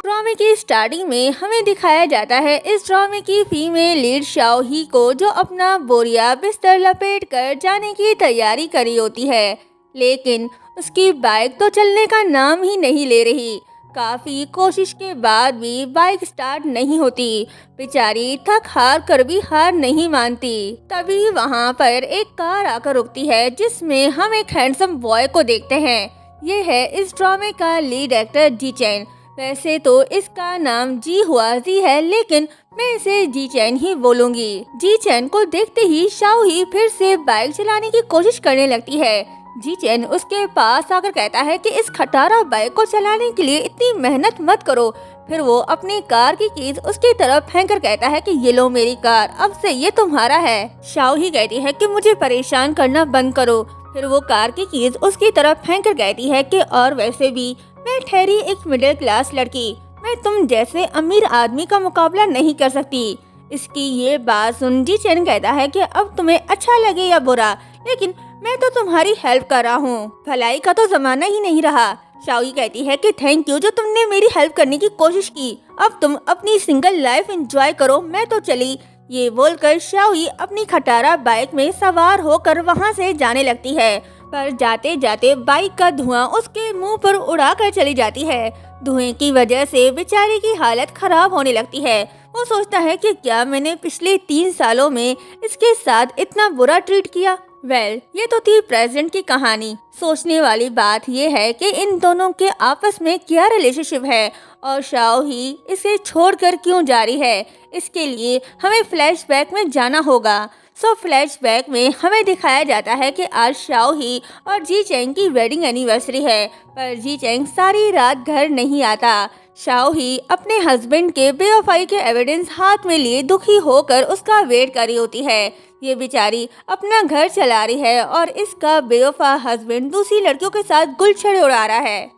ड्रामे की स्टार्टिंग में हमें दिखाया जाता है इस ड्रामे की फीमेल लीड शाओ ही को, जो अपना बोरिया बिस्तर लपेट कर जाने की तैयारी करी होती है, लेकिन उसकी बाइक तो चलने का नाम ही नहीं ले रही। काफी कोशिश के बाद भी बाइक स्टार्ट नहीं होती। बेचारी थक हार कर भी हार नहीं मानती। तभी वहाँ पर एक कार आकर रुकती है, जिसमें हम एक हैंडसम बॉय को देखते हैं। ये है इस ड्रामे का लीड एक्टर जी चैन। वैसे तो इसका नाम जी हुआ जी है, लेकिन मैं इसे जी चैन ही बोलूंगी। जी चैन को देखते ही शाओ ही फिर से बाइक चलाने की कोशिश करने लगती है। जी चैन उसके पास आकर कहता है कि इस खटारा बाइक को चलाने के लिए इतनी मेहनत मत करो। फिर वो अपनी कार की कीज उसकी तरफ फेंक कर कहता है कि ये लो मेरी कार, अब से ये तुम्हारा है। शाओ ही कहती है कि मुझे परेशान करना बंद करो। फिर वो कार की कीज उसकी तरफ फेंक कर कहती है कि और वैसे भी मैं ठहरी एक मिडिल क्लास लड़की, मैं तुम जैसे अमीर आदमी का मुकाबला नहीं कर सकती। इसकी ये बात सुन जी चैन कहता है कि अब तुम्हें अच्छा लगे या बुरा, लेकिन मैं तो तुम्हारी हेल्प कर रहा हूँ, भलाई का तो जमाना ही नहीं रहा। शाओ ही कहती है कि थैंक यू जो तुमने मेरी हेल्प करने की कोशिश की, अब तुम अपनी सिंगल लाइफ एंजॉय करो, मैं तो चली। ये बोलकर शाओ ही अपनी खटारा बाइक में सवार होकर वहाँ से जाने लगती है, पर जाते जाते बाइक का धुआं उसके मुंह पर उड़ा कर चली जाती है। धुएं की वजह से बेचारे की हालत खराब होने लगती है। वो सोचता है कि क्या मैंने पिछले 3 सालों में इसके साथ इतना बुरा ट्रीट किया। ये तो थी प्रेजेंट की कहानी। सोचने वाली बात ये है कि इन दोनों के आपस में क्या रिलेशनशिप है और शाओ ही इसे छोड़कर क्यों जा रही है। इसके लिए हमें फ्लैशबैक में जाना होगा। फ्लैशबैक में हमें दिखाया जाता है कि आज शाओ ही और जी चैंग की वेडिंग एनिवर्सरी है, पर जी चैंग सारी रात घर नहीं आता। शाओ ही अपने हस्बैंड के बेवफाई के एविडेंस हाथ में लिए दुखी होकर उसका वेट कर रही होती है। ये बेचारी अपना घर चला रही है और इसका बेवफा हस्बैंड दूसरी लड़कियों के साथ गुलछड़े उड़ा रहा है।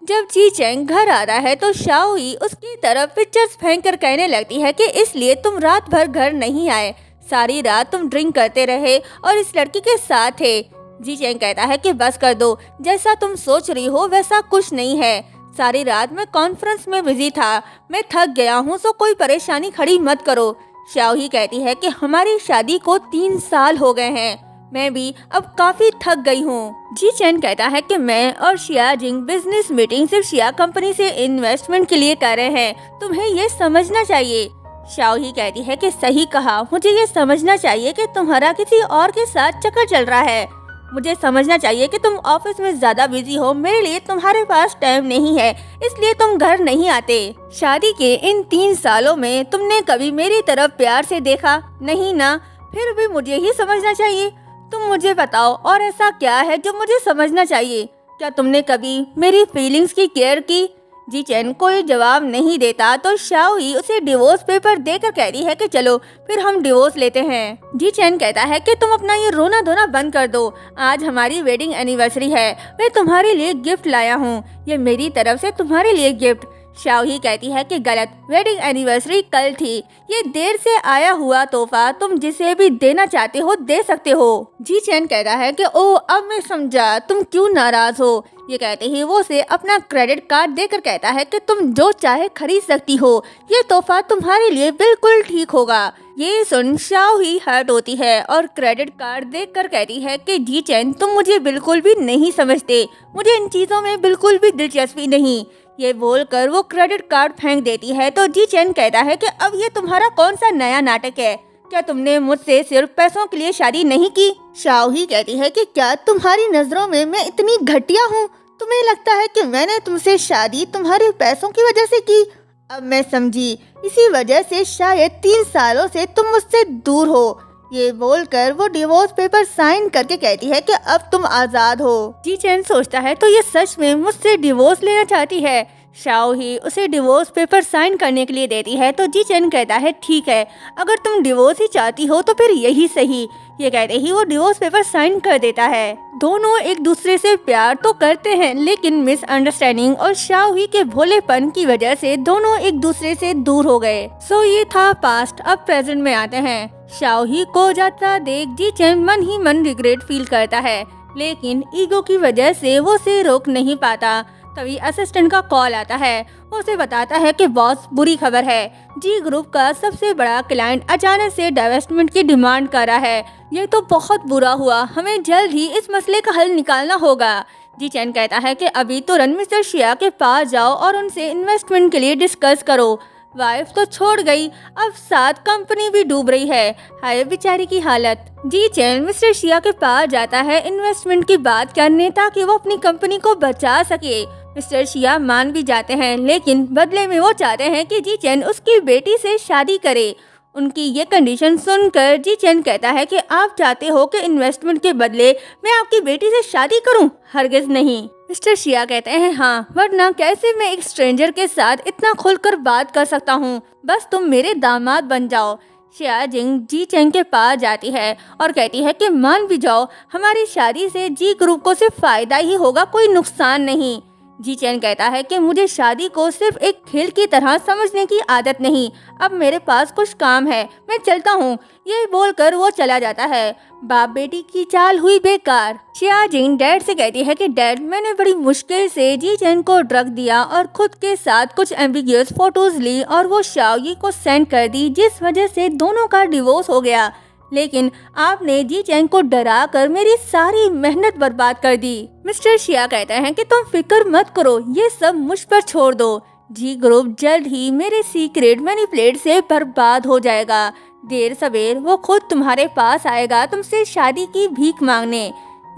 जब जी चैंग घर आता है तो शाओ ही उसकी तरफ पिक्चर्स फेंक कर कहने लगती है कि इसलिए तुम रात भर घर नहीं आए, सारी रात तुम ड्रिंक करते रहे और इस लड़की के साथ थे। जी चैंग कहता है कि बस कर दो, जैसा तुम सोच रही हो वैसा कुछ नहीं है। सारी रात मैं कॉन्फ्रेंस में बिजी था, मैं थक गया हूँ, सो कोई परेशानी खड़ी मत करो। शाओ ही कहती है कि हमारी शादी को 3 साल हो गए हैं, मैं भी अब काफी थक गई हूँ। जी चैन कहता है कि मैं और शिया जिंग बिजनेस मीटिंग सिर्फ शिया कंपनी से इन्वेस्टमेंट के लिए कर रहे हैं, तुम्हें ये समझना चाहिए। शाओ ही कहती है कि सही कहा, मुझे ये समझना चाहिए कि तुम्हारा किसी और के साथ चक्कर चल रहा है। मुझे समझना चाहिए कि तुम ऑफिस में ज्यादा बिजी हो, मेरे लिए तुम्हारे पास टाइम नहीं है, इसलिए तुम घर नहीं आते। शादी के इन 3 सालों में तुमने कभी मेरी तरफ प्यार से देखा नहीं ना, फिर भी मुझे ही समझना चाहिए। तुम मुझे बताओ, और ऐसा क्या है जो मुझे समझना चाहिए? क्या तुमने कभी मेरी फीलिंग्स की केयर की? जी चैन कोई जवाब नहीं देता तो शाओ ही उसे डिवोर्स पेपर देकर कहती है कि चलो फिर हम डिवोर्स लेते हैं। जी चैन कहता है कि तुम अपना ये रोना धोना बंद कर दो, आज हमारी वेडिंग एनिवर्सरी है, मैं तुम्हारे लिए गिफ्ट लाया हूँ, ये मेरी तरफ से तुम्हारे लिए गिफ्ट। शाओ ही कहती है कि गलत, वेडिंग एनिवर्सरी कल थी, ये देर से आया हुआ तोहफा तुम जिसे भी देना चाहते हो दे सकते हो। जी चैन कहता है कि ओह अब मैं समझा, तुम क्यों नाराज हो। ये कहते ही वो उसे अपना क्रेडिट कार्ड देकर कहता है कि तुम जो चाहे खरीद सकती हो, ये तोहफा तुम्हारे लिए बिल्कुल ठीक होगा। ये सुन शाओ ही हर्ट होती है और क्रेडिट कार्ड देखकर कहती है कि जी चैन तुम मुझे बिल्कुल भी नहीं समझते, मुझे इन चीजों में बिल्कुल भी दिलचस्पी नहीं। ये बोलकर वो क्रेडिट कार्ड फेंक देती है तो जी चैन कहता है कि अब ये तुम्हारा कौन सा नया नाटक है, क्या तुमने मुझसे सिर्फ पैसों के लिए शादी नहीं की? शाओ ही कहती है कि क्या तुम्हारी नजरों में मैं इतनी घटिया हूँ? तुम्हें लगता है कि मैंने तुमसे शादी तुम्हारे पैसों की वजह से की? अब मैं समझी, इसी वजह से शायद 3 सालों से तुम मुझसे दूर हो। ये बोलकर वो डिवोर्स पेपर साइन करके कहती है कि अब तुम आजाद हो। जी चैन सोचता है तो ये सच में मुझसे डिवोर्स लेना चाहती है। शाओ ही उसे डिवोर्स पेपर साइन करने के लिए देती है तो जी चैन कहता है ठीक है, अगर तुम डिवोर्स ही चाहती हो तो फिर यही सही। ये कहते ही वो डिवोर्स पेपर साइन कर देता है। दोनों एक दूसरे से प्यार तो करते हैं, लेकिन मिसअंडरस्टैंडिंग और शाओ ही के भोलेपन की वजह से दोनों एक दूसरे से दूर हो गए। ये था पास्ट। अब प्रेजेंट में आते हैं। शाओ ही को जाता देख जी चैन मन ही मन रिग्रेट फील करता है, लेकिन ईगो की वजह से वो उसे रोक नहीं पाता। तभी असिस्टेंट का कॉल आता है। वो उसे बताता है कि बॉस, बुरी खबर है, जी ग्रुप का सबसे बड़ा क्लाइंट अचानक से डाइवेस्टमेंट की डिमांड कर रहा है। ये तो बहुत बुरा हुआ, हमें जल्द ही इस मसले का हल निकालना होगा। जी चैन कहता है कि अभी तुरंत मिस्टर शिया के पास जाओ और उनसे इन्वेस्टमेंट के लिए डिस्कस करो। वाइफ तो छोड़ गई, अब साथ कंपनी भी डूब रही है। हाय बेचारी की हालत। जी चैन मिस्टर शिया के पास जाता है इन्वेस्टमेंट की बात करने, ताकि वो अपनी कंपनी को बचा सके। मिस्टर शिया मान भी जाते हैं, लेकिन बदले में वो चाहते हैं कि जी चैन उसकी बेटी से शादी करे। उनकी ये कंडीशन सुनकर जी चैन कहता है कि आप चाहते हो कि इन्वेस्टमेंट के बदले मैं आपकी बेटी से शादी करूं? हरगिज नहीं। मिस्टर शिया कहते हैं हाँ, वरना कैसे मैं एक स्ट्रेंजर के साथ इतना खुलकर बात कर सकता हूँ? बस तुम मेरे दामाद बन जाओ। शिया जिंग जी चैन के पास जाती है और कहती है कि मान भी जाओ, हमारी शादी से जी ग्रुप को सिर्फ फायदा ही होगा, कोई नुकसान नहीं। जी चैन कहता है कि मुझे शादी को सिर्फ एक खेल की तरह समझने की आदत नहीं, अब मेरे पास कुछ काम है, मैं चलता हूँ। ये बोलकर वो चला जाता है। बाप बेटी की चाल हुई बेकार। शिया जिंग डैड से कहती है कि डैड, मैंने बड़ी मुश्किल से जी चैन को ड्रग दिया और खुद के साथ कुछ एम्बिगियस फोटोज ली और वो शाओगी को सेंड कर दी, जिस वजह से दोनों का डिवोर्स हो गया। लेकिन आपने जी चैन को डरा कर मेरी सारी मेहनत बर्बाद कर दी। मिस्टर शिया कहते हैं कि तुम फिक्र मत करो, ये सब मुझ पर छोड़ दो। जी ग्रुप जल्द ही मेरे सीक्रेट मैनिपुलेट से बर्बाद हो जाएगा। देर सवेर वो खुद तुम्हारे पास आएगा तुमसे शादी की भीख मांगने।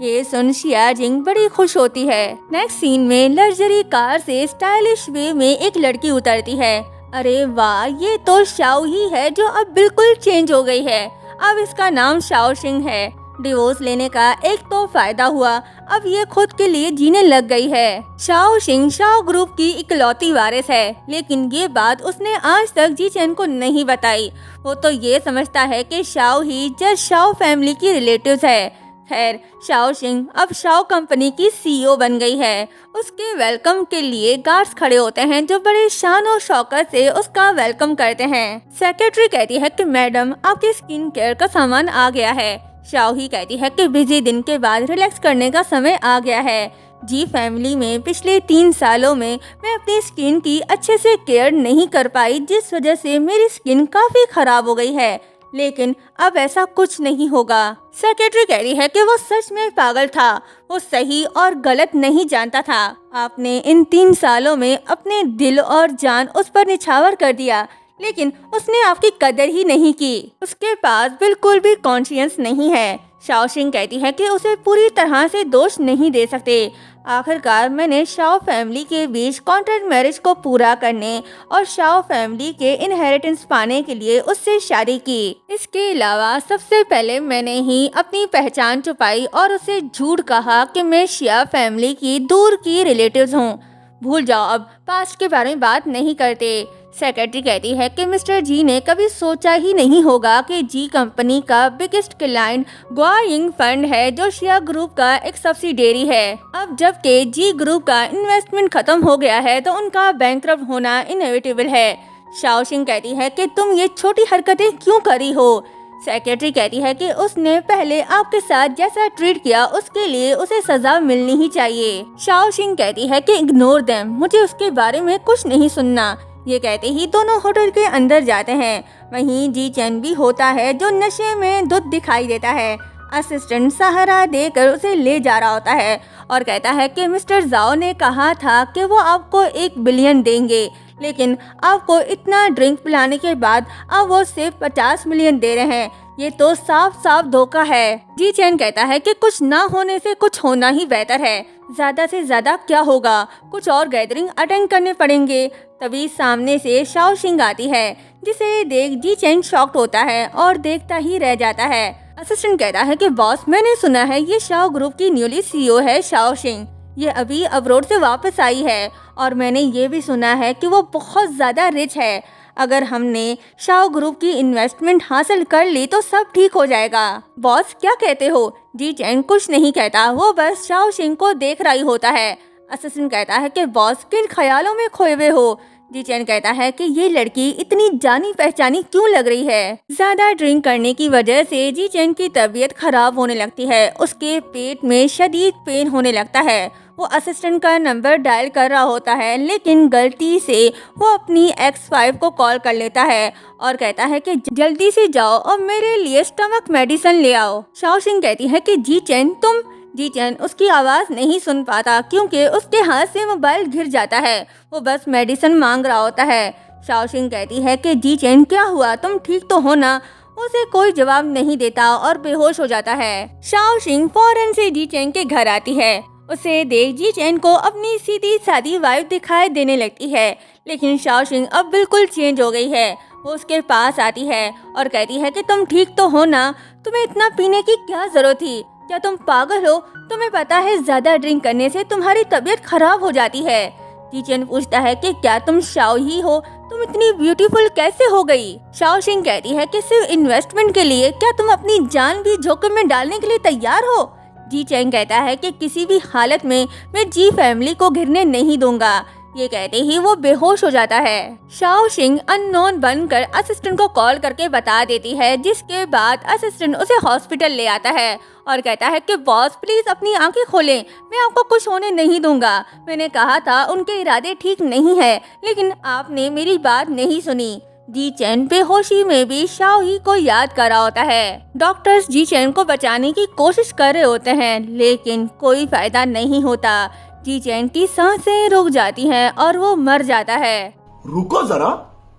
ये सुन शिया जिंग बड़ी खुश होती है। नेक्स्ट सीन में लग्जरी कार से स्टाइलिश वे में एक लड़की उतरती है। अरे वाह, ये तो शाओ ही है जो अब बिल्कुल चेंज हो गई है। अब इसका नाम शाओ शिंग है। डिवोर्स लेने का एक तो फायदा हुआ, अब ये खुद के लिए जीने लग गई है। शाओ शिंग शाओ ग्रुप की इकलौती वारिस है, लेकिन ये बात उसने आज तक जी चैन को नहीं बताई। वो तो ये समझता है कि शाओ ही जस्ट शाओ फैमिली की रिलेटिव्स है। खैर, शाओ शिंग अब शाओ कंपनी की सीईओ बन गई है। उसके वेलकम के लिए गार्ड्स खड़े होते हैं जो बड़े शान और शौकत से उसका वेलकम करते हैं। सेक्रेटरी कहती है कि मैडम, आपके स्किन केयर का सामान आ गया है। शाओ ही कहती है कि बिजी दिन के बाद रिलैक्स करने का समय आ गया है। जी फैमिली में पिछले 3 सालों में मैं अपनी स्किन की अच्छे से केयर नहीं कर पाई, जिस वजह से मेरी स्किन काफी खराब हो गई है, लेकिन अब ऐसा कुछ नहीं होगा। सेक्रेटरी कह रही है कि वो सच में पागल था, वो सही और गलत नहीं जानता था। आपने इन 3 सालों में अपने दिल और जान उस पर निछावर कर दिया, लेकिन उसने आपकी कदर ही नहीं की। उसके पास बिल्कुल भी कॉन्शियस नहीं है। शाओ शिंग कहती है कि उसे पूरी तरह से दोष नहीं दे सकते। आखिरकार मैंने शाओ फैमिली के बीच कॉन्ट्रैक्ट मैरिज को पूरा करने और शाओ फैमिली के इनहेरिटेंस पाने के लिए उससे शादी की। इसके अलावा सबसे पहले मैंने ही अपनी पहचान छुपाई और उसे झूठ कहा कि मैं शिया फैमिली की दूर की रिलेटिव्स हूँ। भूल जाओ, अब पास्ट के बारे में बात नहीं करते। सेक्रेटरी कहती है कि मिस्टर जी ने कभी सोचा ही नहीं होगा कि जी कंपनी का बिगेस्ट क्लाइंट गुआयिंग फंड है, जो शिया ग्रुप का एक सब्सिडियरी है। अब जबकि जी ग्रुप का इन्वेस्टमेंट खत्म हो गया है, तो उनका बैंकरप्ट होना इनएविटेबल है। शाओ शिंग कहती है कि तुम ये छोटी हरकतें क्यों करी हो। सेक्रेटरी कहती है कि उसने पहले आपके साथ जैसा ट्रीट किया, उसके लिए उसे सजा मिलनी ही चाहिए। शाओ शिंग कहती है कि इग्नोर देम, मुझे उसके बारे में कुछ नहीं सुनना। ये कहते ही दोनों होटल के अंदर जाते हैं। वहीं जी चैन भी होता है, जो नशे में धुत दिखाई देता है। असिस्टेंट सहारा देकर उसे ले जा रहा होता है और कहता है कि मिस्टर जाओ ने कहा था कि वो आपको 1 बिलियन देंगे, लेकिन आपको इतना ड्रिंक पिलाने के बाद अब वो सिर्फ 50 मिलियन दे रहे हैं। ये तो साफ साफ धोखा है। जी चैन कहता है कि कुछ ना होने से कुछ होना ही बेहतर है। ज्यादा से ज्यादा क्या होगा, कुछ और गैदरिंग अटेंड करने पड़ेंगे। तभी सामने से शाओ शिंग आती है, जिसे देख जी चैन शॉक्ड होता है और देखता ही रह जाता है। असिस्टेंट कहता है कि बॉस, मैंने सुना है ये शाओ ग्रुप की न्यूली सीईओ है शाओ शिंग। ये अभी अब्रॉड से वापस आई है और मैंने ये भी सुना है कि वो बहुत ज्यादा रिच है। अगर हमने शाओ ग्रुप की इन्वेस्टमेंट हासिल कर ली तो सब ठीक हो जाएगा। बॉस क्या कहते हो? जी चैन कुछ नहीं कहता, वो बस शाओ शिंग को देख रही होता है। असिस्टेंट कहता है कि बॉस, किन ख्यालों में खोए हुए हो? जी चैन कहता है कि ये लड़की इतनी जानी पहचानी क्यों लग रही है। ज्यादा ड्रिंक करने की वजह से जी चैन की तबीयत खराब होने लगती है। उसके पेट में शदीद पेन होने लगता है। वो असिस्टेंट का नंबर डायल कर रहा होता है, लेकिन गलती से वो अपनी एक्स-वाइफ को कॉल कर लेता है और कहता है कि जल्दी से जाओ और मेरे लिए स्टमक मेडिसिन ले आओ। शाओशिंग कहती है कि जी चैन तुम। जी चैन उसकी आवाज़ नहीं सुन पाता क्योंकि उसके हाथ से मोबाइल गिर जाता है। वो बस मेडिसिन मांग रहा होता है। शाओशिंग कहती है कि जी चैन क्या हुआ, तुम ठीक तो हो ना? उसे कोई जवाब नहीं देता और बेहोश हो जाता है। शाओशिंग फौरन से जी चैन के घर आती है। उसे देख जी चैन को अपनी सीधी सादी वाइफ दिखाई देने लगती है, लेकिन शाओशिंग अब बिल्कुल चेंज हो गई है। वो उसके पास आती है और कहती है कि तुम ठीक तो हो ना? तुम्हें इतना पीने की क्या जरूरत थी? क्या तुम पागल हो? तुम्हें पता है ज्यादा ड्रिंक करने से तुम्हारी तबीयत खराब हो जाती है। जी चैन पूछता है कि क्या तुम शाओ ही हो? तुम इतनी ब्यूटीफुल कैसे हो गई? शाओशिंग कहती है कि सिर्फ इन्वेस्टमेंट के लिए क्या तुम अपनी जान भी जोखिम में डालने के लिए तैयार हो? जी चैन कहता है कि किसी भी हालत में मैं जी फैमिली को घिरने नहीं दूंगा। ये कहते ही वो बेहोश हो जाता है। शाओशिंग अननोन बनकर असिस्टेंट को कॉल करके बता देती है, जिसके बाद असिस्टेंट उसे हॉस्पिटल ले आता है और कहता है कि बॉस प्लीज अपनी आंखें खोलें, मैं आपको कुछ होने नहीं दूंगा। मैंने कहा था उनके इरादे ठीक नहीं है, लेकिन आपने मेरी बात नहीं सुनी। जी चैन बेहोशी में भी शाओ ही को याद कर रहा होता है। डॉक्टर्स जी चैन को बचाने की कोशिश कर रहे होते हैं, लेकिन कोई फायदा नहीं होता। जी चैन की सांसें रुक जाती हैं और वो मर जाता है। रुको जरा,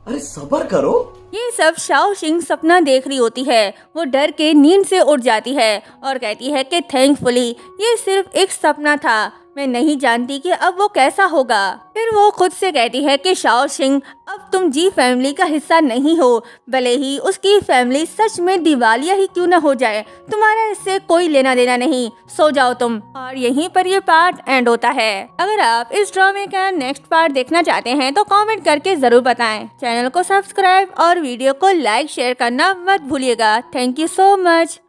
अरे सब्र करो। ये सब शाओशिंग सपना देख रही होती है। वो डर के नींद से उठ जाती है और कहती है कि थैंकफुली ये सिर्फ एक सपना था, मैं नहीं जानती कि अब वो कैसा होगा। फिर वो खुद से कहती है कि शाओशिंग अब तुम जी फैमिली का हिस्सा नहीं हो, भले ही उसकी फैमिली सच में दिवालिया ही क्यों न हो जाए, तुम्हारा इससे कोई लेना देना नहीं, सो जाओ तुम। और यहीं पर ये पार्ट एंड होता है। अगर आप इस ड्रामे का नेक्स्ट पार्ट देखना चाहते हैं तो कमेंट करके जरूर बताएं। चैनल को सब्सक्राइब और वीडियो को लाइक शेयर करना मत भूलिएगा। Thank you so much.